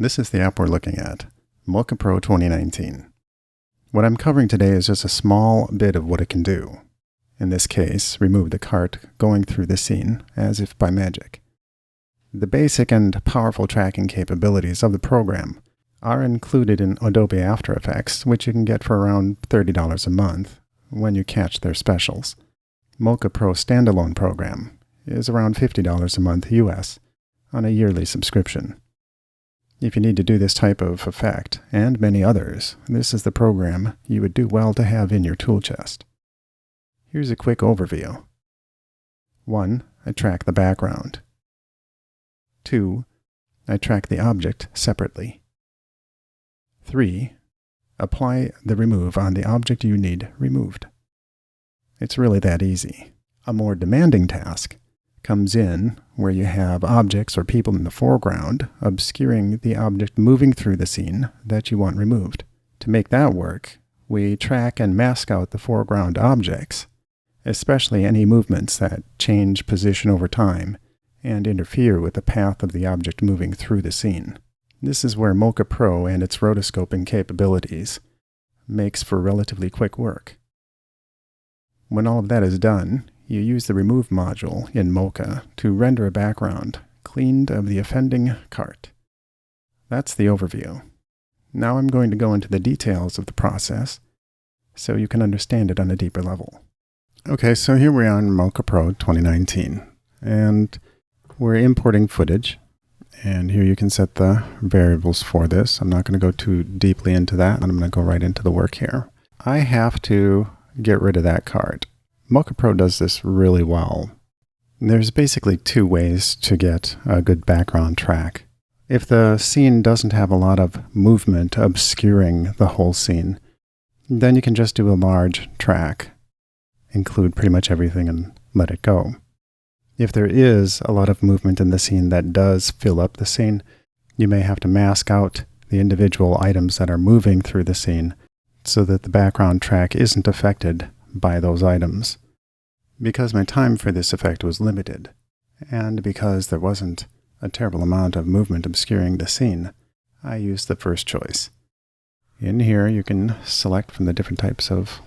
This is the app we're looking at, Mocha Pro 2019. What I'm covering today is just a small bit of what it can do. In this case, remove the cart going through the scene as if by magic. The basic and powerful tracking capabilities of the program are included in Adobe After Effects, which you can get for around $30 a month when you catch their specials. Mocha Pro standalone program is around $50 a month US on a yearly subscription. If you need to do this type of effect, and many others, this is the program you would do well to have in your tool chest. Here's a quick overview. 1. I track the background. 2. I track the object separately. 3. Apply the remove on the object you need removed. It's really that easy. A more demanding task comes in where you have objects or people in the foreground obscuring the object moving through the scene that you want removed. To make that work, we track and mask out the foreground objects, especially any movements that change position over time and interfere with the path of the object moving through the scene. This is where Mocha Pro and its rotoscoping capabilities makes for relatively quick work. When all of that is done, you use the Remove module in Mocha to render a background cleaned of the offending cart. That's the overview. Now I'm going to go into the details of the process so you can understand it on a deeper level. Okay, so here we are in Mocha Pro 2019, and we're importing footage, and here you can set the variables for this. I'm not going to go too deeply into that, and I'm going to go right into the work here. I have to get rid of that cart. Mocha Pro does this really well. There's basically two ways to get a good background track. If the scene doesn't have a lot of movement obscuring the whole scene, then you can just do a large track, include pretty much everything and let it go. If there is a lot of movement in the scene that does fill up the scene, you may have to mask out the individual items that are moving through the scene so that the background track isn't affected by those items. Because my time for this effect was limited, and because there wasn't a terrible amount of movement obscuring the scene, I used the first choice. In here you can select from the different types of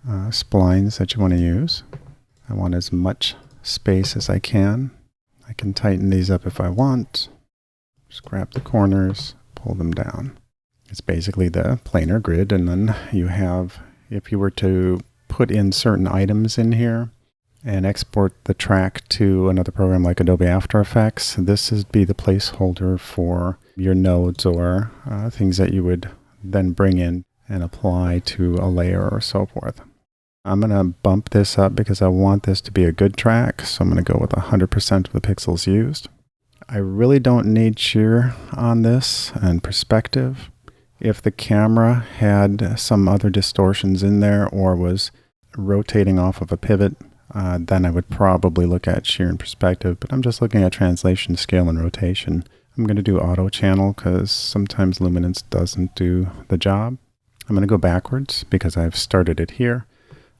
splines that you want to use. I want as much space as I can. I can tighten these up if I want. Just grab the corners, pull them down. It's basically the planar grid, and then you have, if you were to put in certain items in here and export the track to another program like Adobe After Effects, this would be the placeholder for your nodes or things that you would then bring in and apply to a layer or so forth. I'm going to bump this up because I want this to be a good track, so I'm going to go with 100% of the pixels used. I really don't need shear on this and perspective. If the camera had some other distortions in there or was rotating off of a pivot, then I would probably look at shear and perspective, but I'm just looking at translation, scale, and rotation. I'm going to do auto channel because sometimes luminance doesn't do the job. I'm going to go backwards because I've started it here.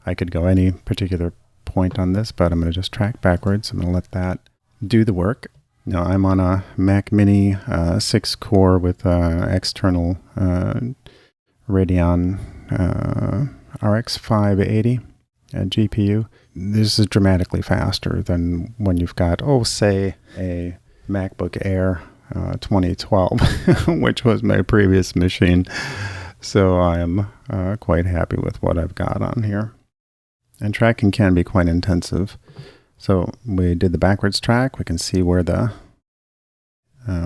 I could go any particular point on this, but I'm going to just track backwards. I'm going to let that do the work. Now I'm on a Mac Mini 6-core with external Radeon RX 580 GPU. This is dramatically faster than when you've got, say, a MacBook Air 2012, which was my previous machine. So I'm quite happy with what I've got on here. And tracking can be quite intensive. So we did the backwards track. We can see where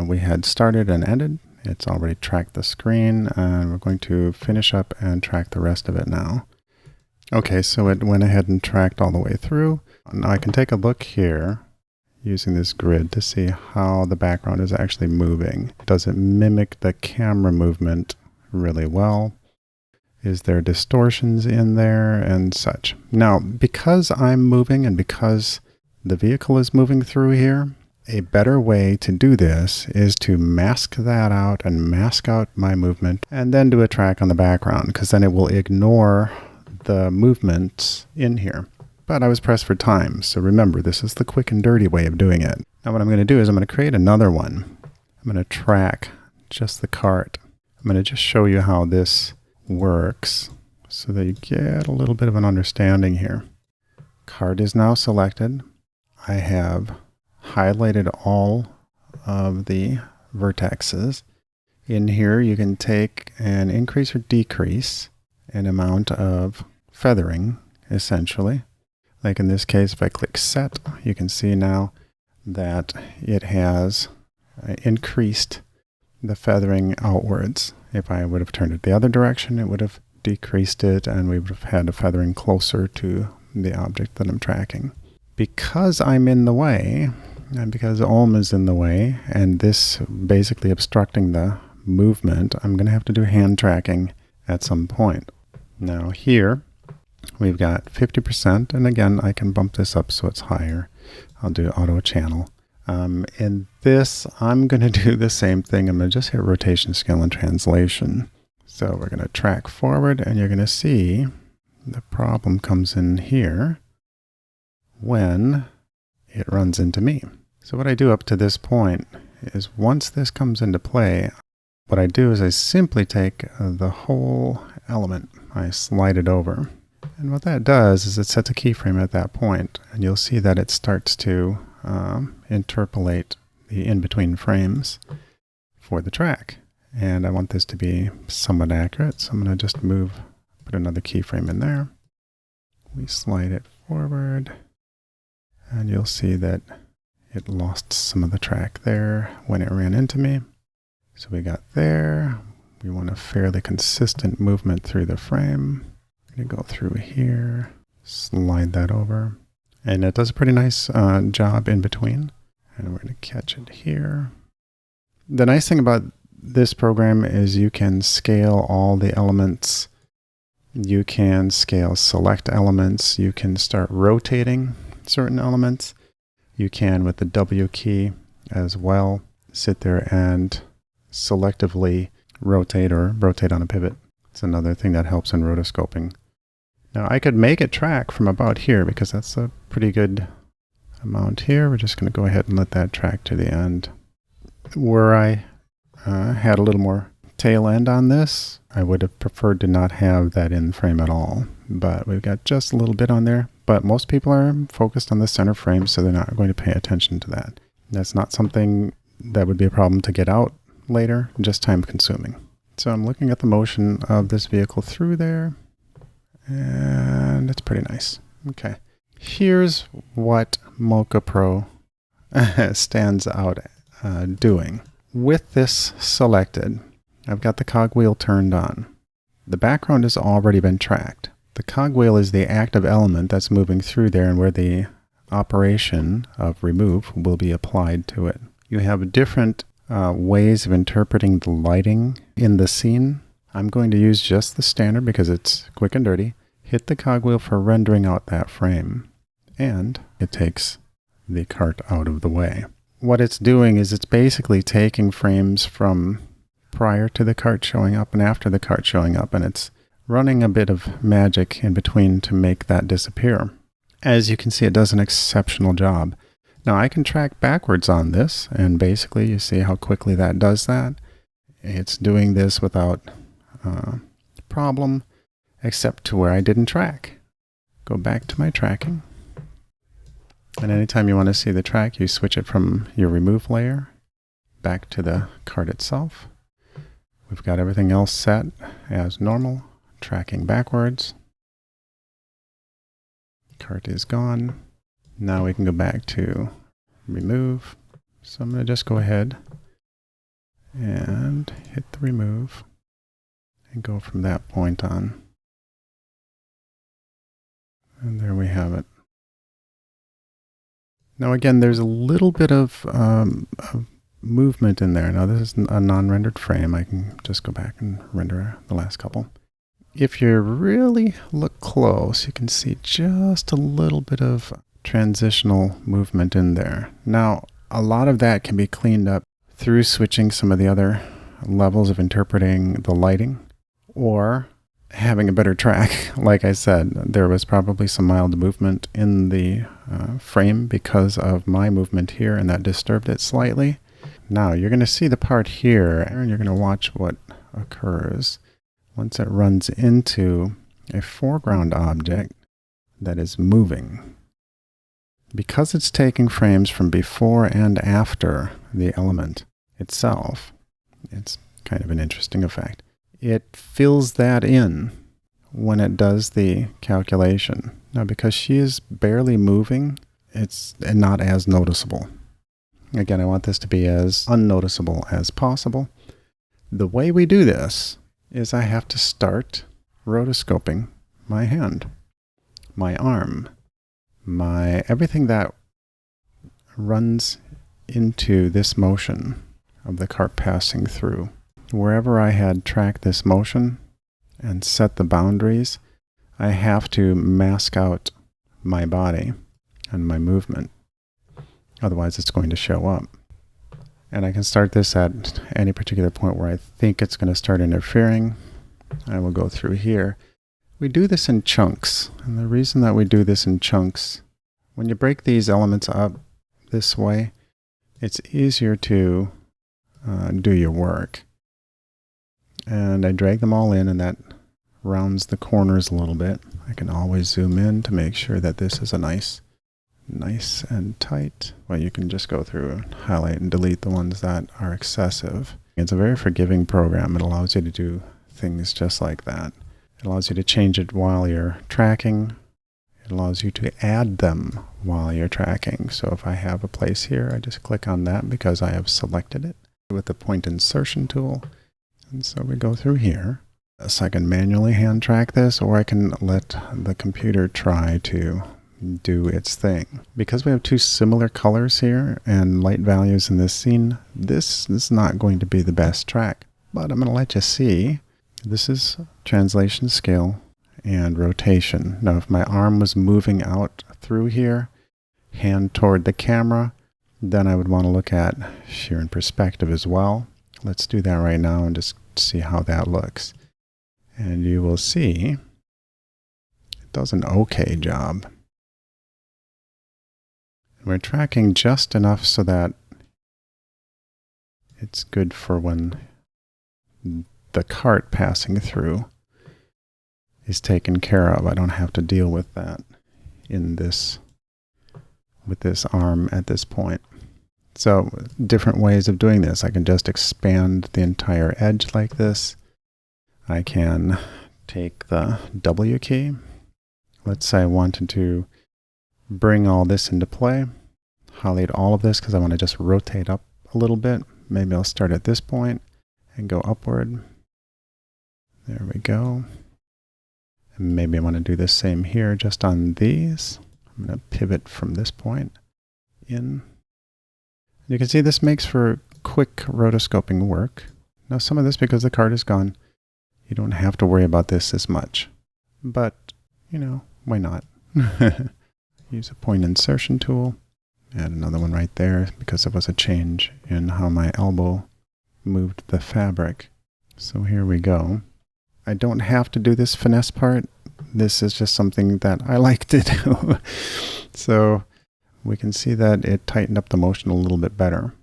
we had started and ended. It's already tracked the screen, and we're going to finish up and track the rest of it now. Okay, so it went ahead and tracked all the way through. Now I can take a look here using this grid to see how the background is actually moving. Does it mimic the camera movement really well? Is there distortions in there and such? Now, because I'm moving and because the vehicle is moving through here, a better way to do this is to mask that out and mask out my movement and then do a track on the background, because then it will ignore the movements in here. But I was pressed for time, so remember, this is the quick and dirty way of doing it. Now what I'm going to do is I'm going to create another one. I'm going to track just the cart. I'm going to just show you how this works so that you get a little bit of an understanding here. Cart is now selected. I have highlighted all of the vertexes. In here, you can take and increase or decrease an amount of feathering, essentially. Like in this case, if I click set, you can see now that it has increased the feathering outwards. If I would have turned it the other direction, it would have decreased it, and we would have had a feathering closer to the object that I'm tracking. Because I'm in the way, and because Ohm is in the way, and this basically obstructing the movement, I'm going to have to do hand tracking at some point. Now here, we've got 50%, and again, I can bump this up so it's higher. I'll do auto channel. In this, I'm going to do the same thing. I'm going to just hit rotation, scale, and translation. So we're going to track forward, and you're going to see the problem comes in here when it runs into me. So what I do up to this point is once this comes into play, what I do is I simply take the whole element, I slide it over. And what that does is it sets a keyframe at that point, and you'll see that it starts to interpolate the in-between frames for the track. And I want this to be somewhat accurate, so I'm going to just put another keyframe in there. We slide it forward, and you'll see that it lost some of the track there when it ran into me. So we got there. We want a fairly consistent movement through the frame. I'm going to go through here, slide that over. And it does a pretty nice job in between. And we're going to catch it here. The nice thing about this program is you can scale all the elements. You can scale select elements. You can start rotating certain elements. You can, with the W key as well, sit there and selectively rotate or rotate on a pivot. It's another thing that helps in rotoscoping. Now I could make it track from about here because that's a pretty good amount here. We're just going to go ahead and let that track to the end. Where I had a little more tail end on this, I would have preferred to not have that in frame at all. But we've got just a little bit on there. But most people are focused on the center frame, so they're not going to pay attention to that. That's not something that would be a problem to get out later, just time consuming. So I'm looking at the motion of this vehicle through there, and it's pretty nice. Okay, here's what Mocha Pro stands out doing. With this selected, I've got the cogwheel turned on. The background has already been tracked. The cogwheel is the active element that's moving through there and where the operation of remove will be applied to it. You have different ways of interpreting the lighting in the scene. I'm going to use just the standard because it's quick and dirty. Hit the cogwheel for rendering out that frame, and it takes the cart out of the way. What it's doing is it's basically taking frames from prior to the cart showing up and after the cart showing up, and it's running a bit of magic in between to make that disappear. As you can see, it does an exceptional job. Now I can track backwards on this, and basically you see how quickly that does that. It's doing this without problem, except to where I didn't track. Go back to my tracking. And anytime you want to see the track, you switch it from your remove layer back to the cart itself. We've got everything else set as normal. Tracking backwards. Cart is gone. Now we can go back to remove. So I'm going to just go ahead and hit the remove and go from that point on. And there we have it. Now again, there's a little bit of movement in there. Now this is a non-rendered frame. I can just go back and render the last couple. If you really look close, you can see just a little bit of transitional movement in there. Now, a lot of that can be cleaned up through switching some of the other levels of interpreting the lighting or having a better track. Like I said, there was probably some mild movement in the frame because of my movement here, and that disturbed it slightly. Now you're going to see the part here, and you're going to watch what occurs once it runs into a foreground object that is moving. Because it's taking frames from before and after the element itself, it's kind of an interesting effect. It fills that in when it does the calculation. Now, because she is barely moving, it's not as noticeable. Again, I want this to be as unnoticeable as possible. The way we do this is I have to start rotoscoping my hand, my arm, everything that runs into this motion of the cart passing through. Wherever I had tracked this motion and set the boundaries, I have to mask out my body and my movement. Otherwise, it's going to show up. And I can start this at any particular point where I think it's going to start interfering. I will go through here. We do this in chunks. And the reason that we do this in chunks, when you break these elements up this way, it's easier to do your work. And I drag them all in, and that rounds the corners a little bit. I can always zoom in to make sure that this is a nice and tight. Well, you can just go through and highlight and delete the ones that are excessive. It's a very forgiving program. It allows you to do things just like that. It allows you to change it while you're tracking. It allows you to add them while you're tracking. So if I have a place here, I just click on that because I have selected it with the point insertion tool. And so we go through here. So I can manually hand track this, or I can let the computer try to do its thing. Because we have two similar colors here and light values in this scene, this is not going to be the best track. But I'm going to let you see. This is translation scale and rotation. Now if my arm was moving out through here, hand toward the camera, then I would want to look at shear and perspective as well. Let's do that right now and just see how that looks. And you will see it does an okay job. We're tracking just enough so that it's good for when the cart passing through is taken care of. I don't have to deal with that with this arm at this point. So different ways of doing this. I can just expand the entire edge like this. I can take the W key. Let's say I wanted to bring all this into play. Highlight all of this because I want to just rotate up a little bit. Maybe I'll start at this point and go upward. There we go. And maybe I want to do the same here just on these. I'm going to pivot from this point in. You can see this makes for quick rotoscoping work. Now some of this, because the card is gone, you don't have to worry about this as much. But, you know, why not? Use a point insertion tool. Add another one right there because there was a change in how my elbow moved the fabric. So here we go. I don't have to do this finesse part. This is just something that I like to do. So we can see that it tightened up the motion a little bit better.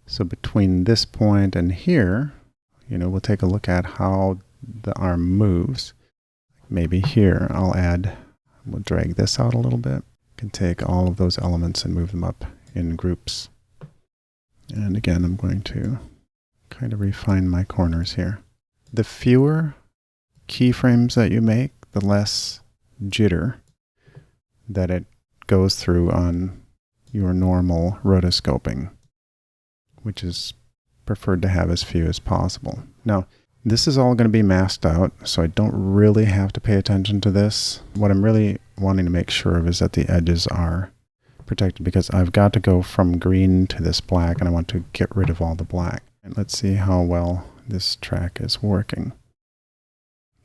So between this point and here, you know, we'll take a look at how the arm moves. Maybe here we'll drag this out a little bit. Can take all of those elements and move them up in groups. And again, I'm going to kind of refine my corners here. The fewer keyframes that you make, the less jitter that it goes through on your normal rotoscoping, which is preferred to have as few as possible. Now, this is all going to be masked out, so I don't really have to pay attention to this. What I'm really wanting to make sure of is that the edges are protected, because I've got to go from green to this black, and I want to get rid of all the black. And let's see how well this track is working.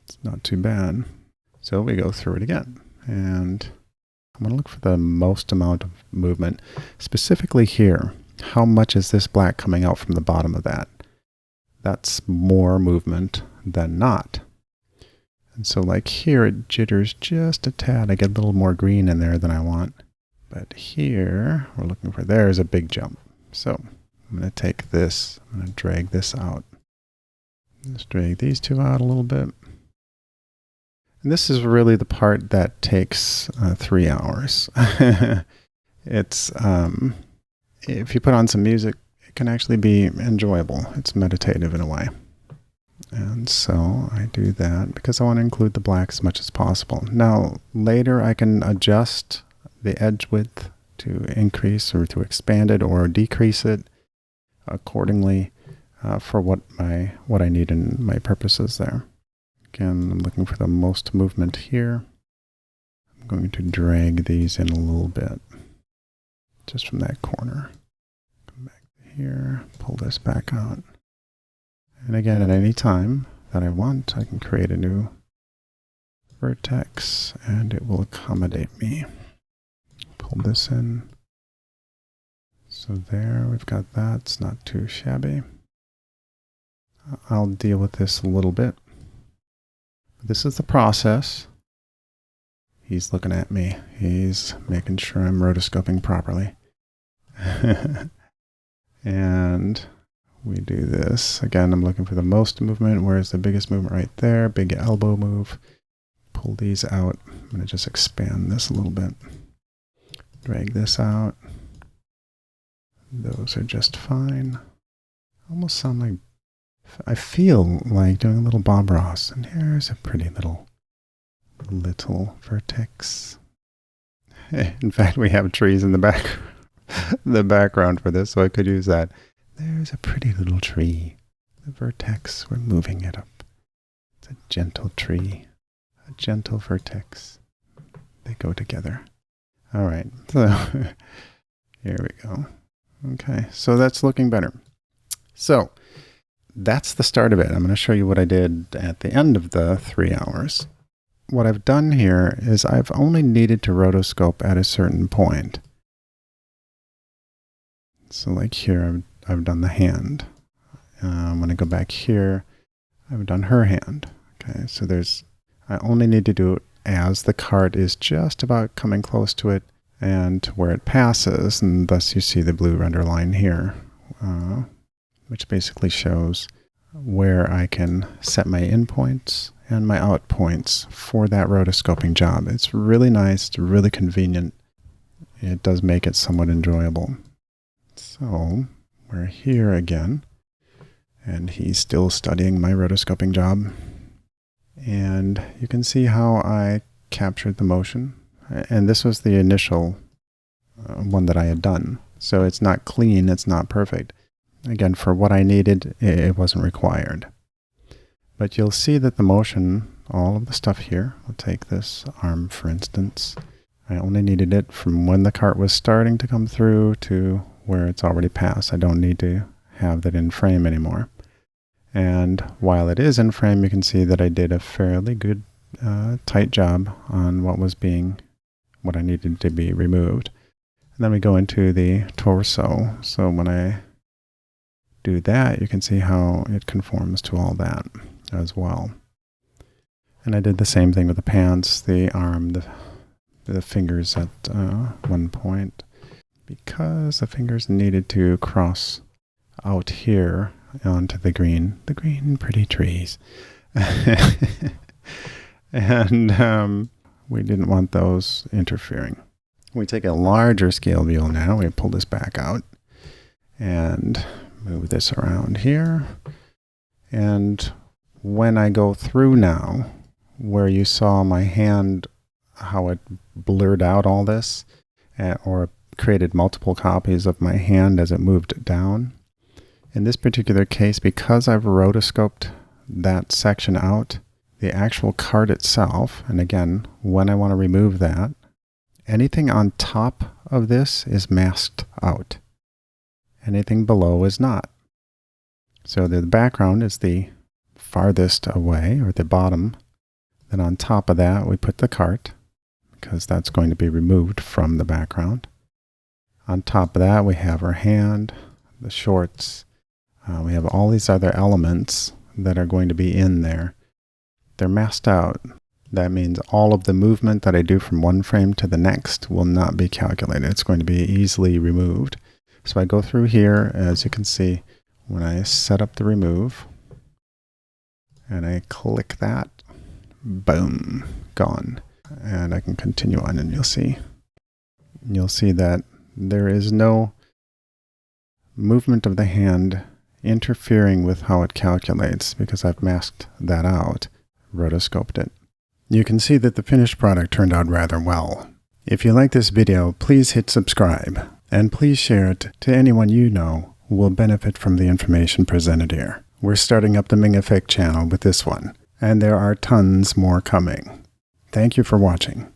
It's not too bad. So we go through it again, and I'm going to look for the most amount of movement. Specifically here, how much is this black coming out from the bottom of that? That's more movement than not. And so like here, it jitters just a tad. I get a little more green in there than I want. But here, we're looking for, there's a big jump. So I'm going to take this, I'm going to drag this out. Let's drag these two out a little bit. And this is really the part that takes 3 hours. It's, if you put on some music, it can actually be enjoyable. It's meditative in a way. And so I do that because I want to include the black as much as possible. Now, later I can adjust the edge width to increase or to expand it or decrease it accordingly for what I need in my purposes there. Again, I'm looking for the most movement here. I'm going to drag these in a little bit, just from that corner. Come back here, pull this back out. And again, at any time that I want, I can create a new vertex and it will accommodate me. Pull this in. So there, we've got that. It's not too shabby. I'll deal with this a little bit. This is the process. He's looking at me. He's making sure I'm rotoscoping properly. And we do this. Again, I'm looking for the most movement. Where's the biggest movement? Right there. Big elbow move. Pull these out. I'm going to just expand this a little bit. Drag this out. Those are just fine. Almost sound like, I feel like doing a little Bob Ross. And here's a pretty little vertex. In fact, we have trees in the background for this, so I could use that. There's a pretty little tree. The vertex, we're moving it up. It's a gentle tree, a gentle vertex. They go together. All right, so here we go. Okay, so that's looking better. So that's the start of it. I'm going to show you what I did at the end of the 3 hours. What I've done here is I've only needed to rotoscope at a certain point. So like here, I've done the hand. When I go back here, I've done her hand. Okay, so I only need to do it as the cart is just about coming close to it and to where it passes, and thus you see the blue render line here, which basically shows where I can set my in points and my out points for that rotoscoping job. It's really nice, it's really convenient. It does make it somewhat enjoyable. So we're here again, and he's still studying my rotoscoping job. And you can see how I captured the motion. And this was the initial one that I had done. So it's not clean, it's not perfect. Again, for what I needed, it wasn't required. But you'll see that the motion, all of the stuff here, I'll take this arm for instance. I only needed it from when the cart was starting to come through to where it's already passed. I don't need to have that in frame anymore. And while it is in frame, you can see that I did a fairly good, tight job on what I needed to be removed. And then we go into the torso. So when I do that, you can see how it conforms to all that as well. And I did the same thing with the pants, the arm, the fingers at one point, because the fingers needed to cross out here onto the green pretty trees. And we didn't want those interfering. We take a larger scale view now. We pull this back out and move this around here. And when I go through now, where you saw my hand, how it blurred out all this, or created multiple copies of my hand as it moved down. In this particular case, because I've rotoscoped that section out, the actual cart itself, and again, when I want to remove that, anything on top of this is masked out. Anything below is not. So the background is the farthest away, or the bottom. Then on top of that, we put the cart, because that's going to be removed from the background. On top of that, we have our hand, the shorts. We have all these other elements that are going to be in there. They're masked out. That means all of the movement that I do from one frame to the next will not be calculated. It's going to be easily removed. So I go through here, as you can see, when I set up the remove, and I click that, boom, gone. And I can continue on, and you'll see that there is no movement of the hand interfering with how it calculates, because I've masked that out, rotoscoped it. You can see that the finished product turned out rather well. If you like this video, please hit subscribe, and please share it to anyone you know who will benefit from the information presented here. We're starting up the Ming Effect channel with this one, and there are tons more coming. Thank you for watching.